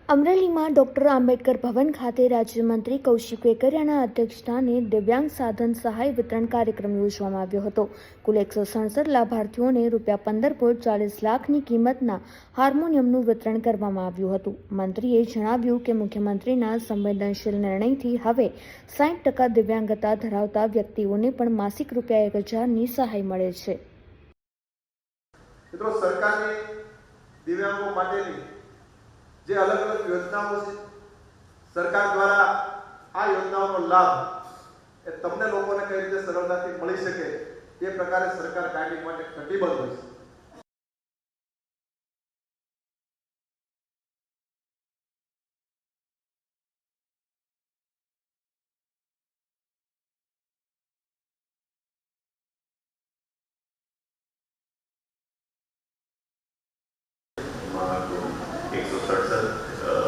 અમરેલીમાં ડોક્ટર આંબેડકર ભવન ખાતે રાજ્યમંત્રી કૌશિક વેકરિયાના અધ્યક્ષસ્થાને દિવ્યાંગ સાધન સહાય વિતરણ કાર્યક્રમ યોજવામાં આવ્યો હતો. કુલ 167 લાભાર્થીઓને ₹15.40 લાખની કિંમતના હાર્મોનિયમનું વિતરણ કરવામાં આવ્યું હતું. મંત્રીએ જણાવ્યું કે મુખ્યમંત્રીના સંવેદનશીલ નિર્ણયથી હવે 60% દિવ્યાંગતા ધરાવતા વ્યક્તિઓને પણ માસિક ₹1000ની સહાય મળે છે. મિત્રો, સરકારની દિવ્યાંગો માટેની જે અલગ અલગ યોજનાઓ છે, સરકાર દ્વારા આ યોજનાઓનો લાભ એ તમને લોકોને કઈ રીતે સરળતાથી મળી શકે એ પ્રકારે સરકાર કાયમી માટે કટિબદ્ધ હોય છે. तो 167